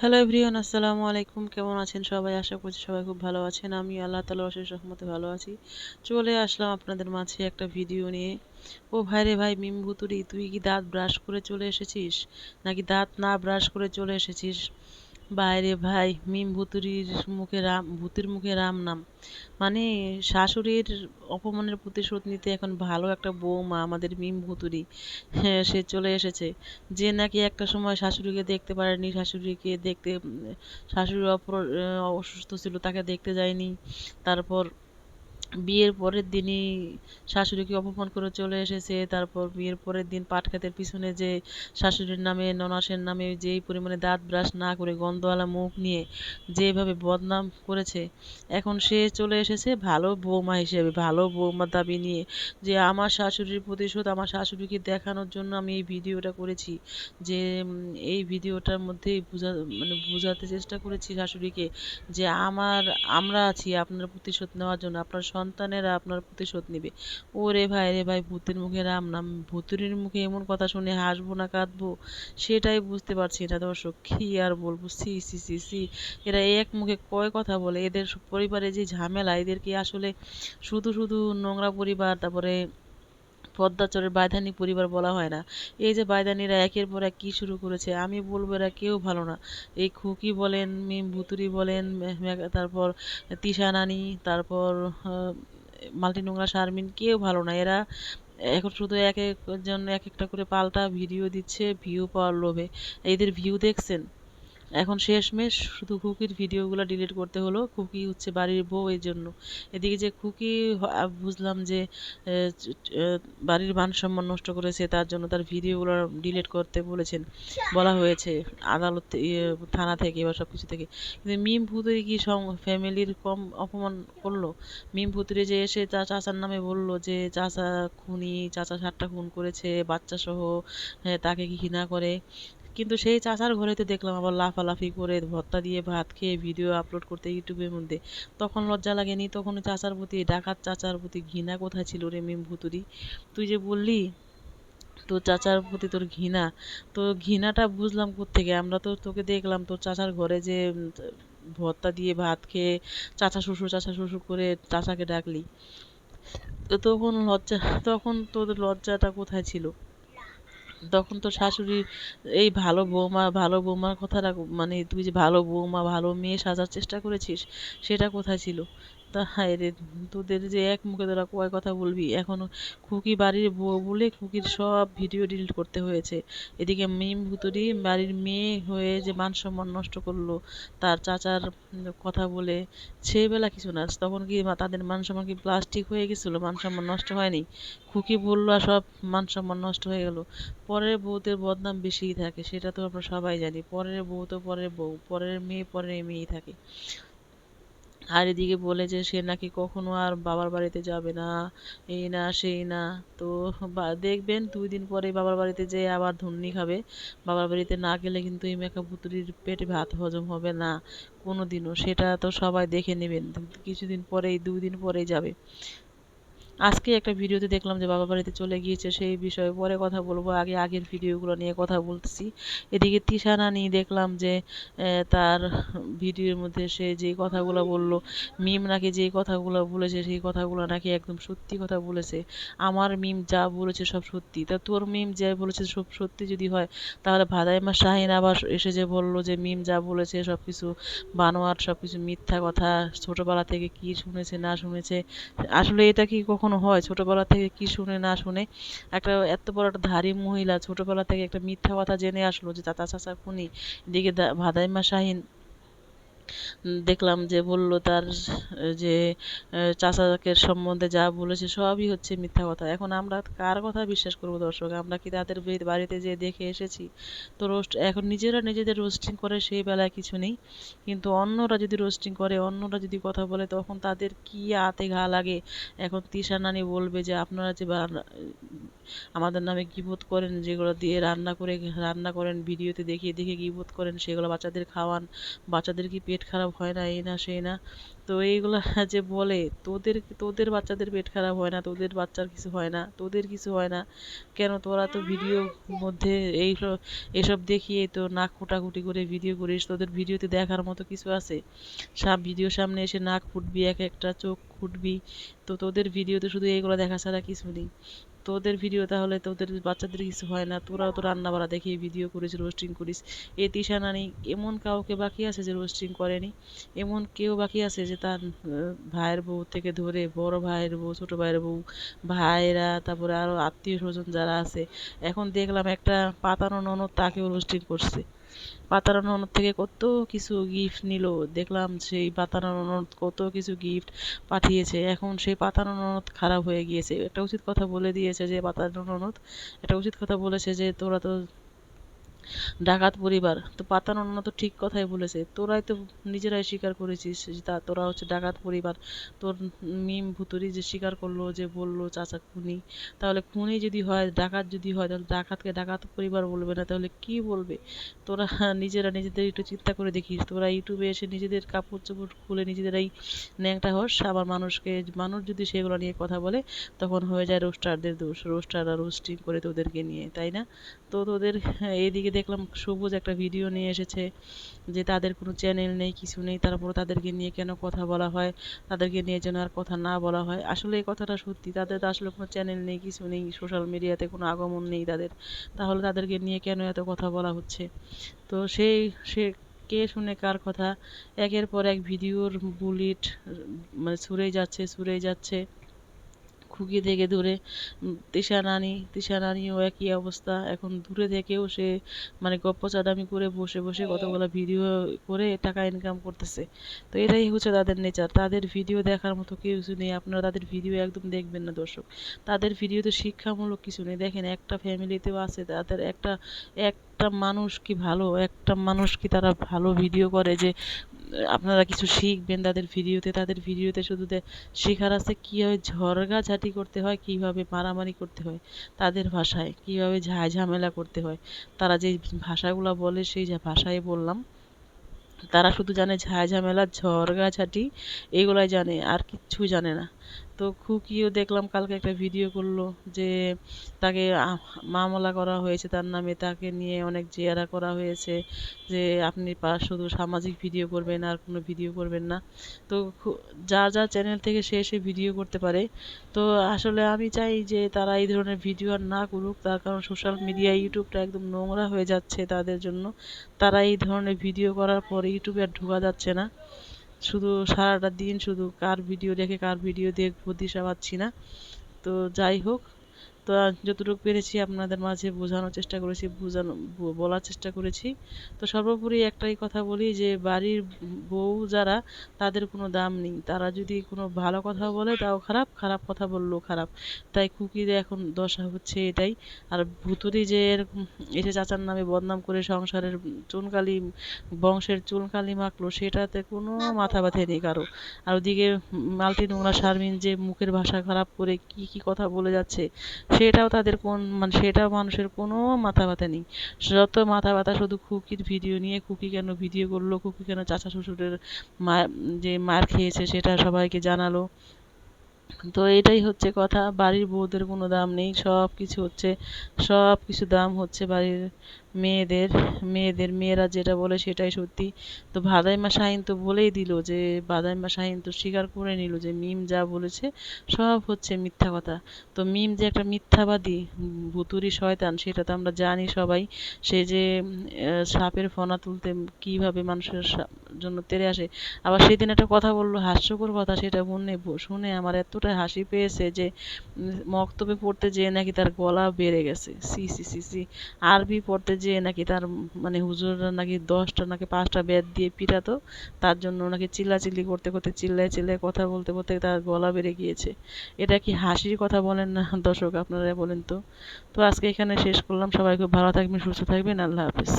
Hello everyone, আসসালামু আলাইকুম। কেমন আছেন সবাই? আশা করছি সবাই খুব ভালো আছেন। আমি আল্লাহ তাআলার অশেষ রহমতে ভালো আছি। চলে আসলাম আপনাদের মাঝে একটা ভিডিও নিয়ে। ও ভাই রে ভাই, মিম ভুতুড়ি, তুই কি দাঁত ব্রাশ করে চলে এসেছিস নাকি দাঁত না ব্রাশ করে চলে এসেছিস? ভাই রে ভাই, মিম ভুতুড়ির মুখে রাম, ভূতের মুখে রাম নাম। মানে শাশুড়ির অপমানের প্রতিশোধ নিতে এখন ভালো একটা বৌমা আমাদের মিম ভুতুড়ি, হ্যাঁ, সে চলে এসেছে। যে নাকি একটা সময় শাশুড়িকে দেখতে পারেনি, শাশুড়িকে দেখতে শাশুড়ি অসুস্থ ছিল, তাকে দেখতে যায়নি। তারপর বিয়ের পরের দিনই শাশুড়িকে অপমান করে চলে এসেছে। তারপর বিয়ের পরের দিন পাট ক্ষেতের পিছনে যে শাশুড়ির নামে, ননাসের নামে যেই পরিমাণে দাঁত ব্রাশ না করে গন্ধওয়ালা মুখ নিয়ে যেভাবে বদনাম করেছে, এখন সে চলে এসেছে ভালো বৌমা হিসেবে, ভালো বৌমার দাবি নিয়ে, যে আমার শাশুড়ির প্রতিশোধ, আমার শাশুড়িকে দেখানোর জন্য আমি এই ভিডিওটা করেছি। যে এই ভিডিওটার মধ্যে বোঝাতে চেষ্টা করেছি শাশুড়িকে যে আমরা আছি আপনার প্রতিশোধ নেওয়ার জন্য, আপনার সন্তানেরা আপনার প্রতিশোধ নেবে। ওরে ভাই রে ভাই, ভূতের মুখে রাম নাম। ভূতুড়ির মুখে এমন কথা শুনে হাসবো না কাঁদবো সেটাই বুঝতে পারছি না দর্শক। কি আর বলবো, সি সি সি সি। এরা এক মুখে কয় কথা বলে, এদের পরিবারে যে ঝামেলা, এদেরকে আসলে শুধু শুধু নোংরা পরিবার, তারপরে পদ্মাচরের বাইধানি পরিবার বলা হয় না। এই যে বাইদানিরা একের পর এক কি শুরু করেছে, আমি বলবো এরা কেউ ভালো না। এই খুকি বলেন, মিম ভুতুরি বলেন, তারপর তিশা নানি, তারপর মাল্টি নোংরা শারমিন, কেউ ভালো না। এরা এখন শুধু এক একজন এক একটা করে পাল্টা ভিডিও দিচ্ছে ভিউ পাওয়ার লোভে। এদের ভিউ দেখছেন? এখন শেষমেশ শুধু খুকির ভিডিওগুলো ডিলিট করতে হলো। খুকি হচ্ছে বাড়ির বউ, এই জন্য। এদিকে যে খুকি বুঝলাম যে বাড়ির মান সম্মান নষ্ট করেছে, তার জন্য তার ভিডিওগুলো ডিলিট করতে বলা হয়েছে আদালত, থানা থেকে বা সব কিছু থেকে। কিন্তু মিম ভুতুরি কি ফ্যামিলির কম অপমান করলো? মিম ভুতুরি যে এসে তার চাচার নামে বলল যে চাচা খুনি, চাচা 7টা খুন করেছে বাচ্চা সহ, হ্যাঁ, তাকে কি ঘৃণা করে। কিন্তু সেই চাচার ঘরে তো দেখলাম আবার লাফালাফি করে ভর্তা দিয়ে ভাত খেয়ে ভিডিও আপলোড করতে ইউটিউবের মধ্যে। তখন লজ্জা লাগেনি? তখন চাচার প্রতি, ডাকাত চাচার প্রতি ঘৃণা কোথায় ছিল রে মিম ভুতুরি? তুই যে বললি তোর চাচার প্রতি তোর ঘৃণা, তো ঘৃণাটা বুঝলাম কোত্থেকে? আমরা তো তোকে দেখলাম তোর চাচার ঘরে যে ভর্তা দিয়ে ভাত খেয়ে চাচা শ্বশুর করে চাচাকে ডাকলি। তো তখন তোদের লজ্জাটা কোথায় ছিল? তখন তো শাশুড়ি, এই ভালো বৌমার কথাটা, মানে তুই যে ভালো বৌমা, ভালো মেয়ে সাজার চেষ্টা করেছিস, সেটা কোথায় ছিল? তা হায় রে, তোদের যে এক মুখে তোরা কয় কথা বলবি। এখন খুকি বাড়ির বউ বলে খুকির সব ভিডিও ডিলিট করতে হয়েছে। এদিকে মিম ভুতুরি বাড়ির মেয়ে হয়ে যে মান সম্মান নষ্ট করলো তার চাচার কথা বলে, সেই বেলা কিছু না, তখন কি তাদের মান সম্মান কি প্লাস্টিক হয়ে গেছিল? মান সম্মান নষ্ট হয়নি? খুকি বললো আর সব মান সম্মান নষ্ট হয়ে গেল। পরের বউদের বদনাম বেশিই থাকে, সেটা তো আমরা সবাই জানি। পরের বউ তো পরের বউ, পরের মেয়েই থাকে। আর এদিকে বলে যে সে নাকি কখনো আর বাবার বাড়িতে যাবে না, এই না সেই না। তো দেখবেন 2 দিন পরে বাবার বাড়িতে যেয়ে আবার ধুন্নি খাবে। বাবার বাড়িতে না গেলে কিন্তু এই মেকা পুতুরির পেটে ভাত হজম হবে না কোনোদিনও, সেটা তো সবাই দেখে নেবেন। কিছুদিন পরেই, 2 দিন পরেই যাবে। আজকে একটা ভিডিওতে দেখলাম যে বাবার বাড়িতে চলে গিয়েছে, সেই বিষয়ে পরে কথা বলবো, আগে আগের ভিডিওগুলো নিয়ে কথা বলতেছি। এদিকে তিশা নানি দেখলাম যে তার ভিডিওর মধ্যে সে যে কথাগুলো বলল, মিম নাকি যে কথাগুলো বলেছে সেই কথাগুলো নাকি একদম সত্যি কথা বলেছে। আমার মিম যা বলেছে সব সত্যি। তা তোর মিম যা বলেছে সব সত্যি যদি হয়, তাহলে ভাদাইমা শাহিন আবার এসে যে বললো যে মিম যা বলেছে সবকিছু বানোয়াট, সবকিছু মিথ্যা কথা, ছোটবেলা থেকে কি শুনেছে না শুনেছে। আসলে এটা কি কখনো হয়? ছোটবেলা থেকে কি শুনে না শুনে একটা এত বড় একটা ধারী মহিলা ছোটবেলা থেকে একটা মিথ্যা কথা জেনে আসলো যে চাচা চাচা খুনি। এদিকে ভাদাইমা শাহিন দেখলাম যে বলল তার যে চাচাকে সম্বন্ধে যা বলেছে সবই হচ্ছে মিথ্যা কথা। এখন আমরা কার কথা বিশ্বাস করব দর্শক? আমরা কি তাদের বাড়িতে যে দেখে এসেছি? তো এখন নিজেরা নিজেদের রোস্টিং করে সেই বেলায় কিছু নেই, কিন্তু অন্যরা যদি রোস্টিং করে, অন্যরা যদি কথা বলে, তখন তাদের কি আতে ঘা লাগে। এখন তিশা নানি বলবে যে আপনারা যে আমাদের নামে গীবত করেন, যেগুলো দিয়ে রান্না করেন ভিডিওতে দেখিয়ে দেখিয়ে গীবত করেন, সেগুলো বাচ্চাদের খাওয়ান, বাচ্চাদের কি পেট পেট খারাপ হয় না, এই না সেই না। তো এইগুলা যে বলে তোদের তোদের বাচ্চাদের পেট খারাপ হয় না, তোদের বাচ্চার কিছু হয় না, তোদের কিছু হয় না কেন? তোরা তো ভিডিও মধ্যে এইসব এসব দেখিয়ে তো নাক ফুটাকুটি করে ভিডিও করিস, তোদের ভিডিওতে দেখার মতো কিছু আছে? ভিডিওর সামনে এসে নাক ফুটবি, এক একটা চোখ ফুটবি, তো তোদের ভিডিওতে শুধু এইগুলো দেখা ছাড়া কিছু নেই। তোদের ভিডিও তাহলে তোদের বাচ্চাদের কিছু হয় না? তোরাও তো রান্না বাড়া দেখিয়ে ভিডিও করিস, রোস্টিং করিস। এ তিশা নানি এমন কাউকে বাকি আছে যে রোস্টিং করেনি? এমন কেউ বাকি আছে যে তার ভাইয়ের বউ থেকে ধরে বড় ভাইয়ের বউ, ছোট ভাইয়ের বউ, ভাইরা, তারপরে আরো আত্মীয় স্বজন যারা আছে, এখন দেখলাম একটা পাতানো ননদ তাকেও রোস্টিং করছে। পাতানো ননদ থেকে কত কিছু গিফট নিল, দেখলাম সেই পাতানো ননদ কত কিছু গিফট পাঠিয়েছে। এখন সেই পাতানো ননদ খারাপ হয়ে গিয়েছে, একটা উচিত কথা বলে দিয়েছে যে পাতানো ননদ একটা উচিত কথা বলেছে যে তোরা তো ডাকাত পরিবার। তো পাতানো ননদ তো ঠিক কথাই বলেছে, তোরাই তো নিজেরাই স্বীকার করেছিস যে তোরা হচ্ছে ডাকাত পরিবার। তোর মিম ভুতুরি যে স্বীকার করলো, যে বললো চাচা খুনি, তাহলে খুনি যদি হয়, ডাকাত যদি হয়, তাহলে ডাকাতকে ডাকাত পরিবার বলবে না, তাহলে কি বলবে? তোরা নিজেরা নিজেদের একটু চিন্তা করে দেখিস। তোরা ইউটিউবে এসে নিজেদের কাপড় চোপড় খুলে নিজেদেরাই ন্যাংটা হস, আবার মানুষ যদি সেগুলো নিয়ে কথা বলে, তখন হয়ে যায় রোস্টারদের দোষ, রোস্টাররা রোস্টিং করে তোদেরকে নিয়ে, তাই না? তো তোদের এইদিকে দেখলাম সবুজ একটা ভিডিও নিয়ে এসেছে যে তাদের কোনো চ্যানেল নেই, কিছু নেই, তারপর তাদেরকে নিয়ে কেন কথা বলা হয়, তাদেরকে নিয়ে যেন আর কথা না বলা হয়। আসলে এই কথাটা সত্যি, তাদের তো আসলে কোনো চ্যানেল নেই, কিছু নেই, সোশ্যাল মিডিয়াতে কোনো আগমন নেই তাদের, তাহলে তাদেরকে নিয়ে কেন এত কথা বলা হচ্ছে? তো সে কে শুনে কার কথা? একের পর এক ভিডিওর বুলেট মানে ছুঁড়েই যাচ্ছে। খুকি থেকে দূরে তিশা নানিও একই অবস্থা। এখন দূরে থেকেও সে মানে গপ্পচাদামি করে বসে বসে কতগুলো ভিডিও করে টাকা ইনকাম করতেছে। তো এটাই হচ্ছে তাদের নেচার। তাদের ভিডিও দেখার মতো কিছু নেই, আপনারা তাদের ভিডিও একদম দেখবেন না দর্শক। তাদের ভিডিওতে শিক্ষামূলক কিছু নেই। দেখেন একটা ফ্যামিলিতেও আছে তাদের একটা একটা মানুষ কি ভালো, একটা মানুষ কি তারা ভালো ভিডিও করে যে আপনারা কিছু শিখবেন তাদের ভিডিওতে? তাদের ভিডিওতে শুধু শেখার আছে কীভাবে ঝগড়াঝাটি করতে হয়, কীভাবে মারামারি করতে হয়, তাদের ভাষায় কীভাবে ঝামেলা করতে হয়। তারা যে ভাষাগুলো বলে সেই ভাষায় বললাম, তারা শুধু জানে ঝামেলা, ঝগড়াঝাটি, এইগুলাই জানে, আর কিচ্ছু জানে না। তো খুকিও দেখলাম কালকে একটা ভিডিও করলো যে তাকে মামলা করা হয়েছে তার নামে, তাকে নিয়ে অনেক জেরা করা হয়েছে যে আপনি শুধু সামাজিক ভিডিও করবেন আর কোনো ভিডিও করবেন না। তো যার যার চ্যানেল থেকে সে এসে ভিডিও করতে পারে। তো আসলে আমি চাই যে তারা এই ধরনের ভিডিও আর না করুক, তার কারণ সোশ্যাল মিডিয়া ইউটিউবটা একদম নোংরা হয়ে যাচ্ছে তাদের জন্য। তারা এই ধরনের ভিডিও করার পর ইউটিউবে আর ঢোকা যাচ্ছে না। শুধু সারাটা দিন শুধু কার ভিডিও দেখে কার ভিডিও দেখবো দিশা পাচ্ছি না। তো যাই হোক, তো যতটুকু পেরেছি আপনাদের মাঝে বোঝানোর চেষ্টা করেছি, বলার চেষ্টা করেছি। তো সর্বোপরি একটাই কথা বলি যে বাড়ির বউ যারা, তাদের কোনো দাম নেই। তারা যদি কোনো ভালো কথা বলে তাও খারাপ, খারাপ কথা বললেও খারাপ। তাই খুকির এখন দশা হচ্ছে এটাই। আর ভুতুড়ি যে এরকম এসে চাচার নামে বদনাম করে সংসারের চুনকালি, বংশের চুনকালি মাখলো, সেটাতে কোনো মাথা ব্যথা নেই কারো। আর ওদিকে মালতি নোংরা শারমিন যে মুখের ভাষা খারাপ করে কি কি কথা বলে যাচ্ছে, সেটাও তাদের সেটাও মানুষের কোনো মাথা ব্যথা নেই। যত মাথা ব্যথা শুধু খুকির ভিডিও নিয়ে, খুকি কেন ভিডিও করলো, খুকি কেন চাচা শ্বশুরের যে মার খেয়েছে সেটা সবাইকে জানালো। তো এটাই হচ্ছে কথা, বাড়ির বউদের কোনো দাম নেই, সব কিছু হচ্ছে, সব কিছু দাম হচ্ছে বাড়ির মেয়েদের। মেয়েরা যেটা বলে সেটাই সত্যি। তো ভাদাইমা শাহিন তো বলেই দিল যে, ভাদাইমা শাহিন তো স্বীকার করে নিল যে মিম যা বলেছে সব হচ্ছে মিথ্যা কথা। তো মিম যে একটা মিথ্যাবাদী, ভুতুড়ি শয়তান, সেটা তো আমরা জানি সবাই। সে যে সাপের ফনা তুলতে কিভাবে মানুষের জন্য তেড়ে আসে। আবার সেদিন একটা কথা বললো, হাস্যকর কথা, সেটা শুনে আমার এতটা হাসি পেয়েছে যে মক্তবে পড়তে যেয়ে নাকি তার গলা বেড়ে গেছে। সি সি সি সি। আরবি পড়তে যেয়ে নাকি তার মানে হুজুররা নাকি 10টা নাকি 5টা বেত দিয়ে পিটাতো, তার জন্য নাকি চিল্লাচিল্লি করতে করতে, চিল্লায় চিল্লায় কথা বলতে বলতে তার গলা বেড়ে গিয়েছে। এটা কি হাসির কথা বলেন না দর্শক, আপনারা বলেন তো? তো আজকে এখানে শেষ করলাম। সবাই খুব ভালো থাকবেন, সুস্থ থাকবেন। আল্লাহ হাফেজ।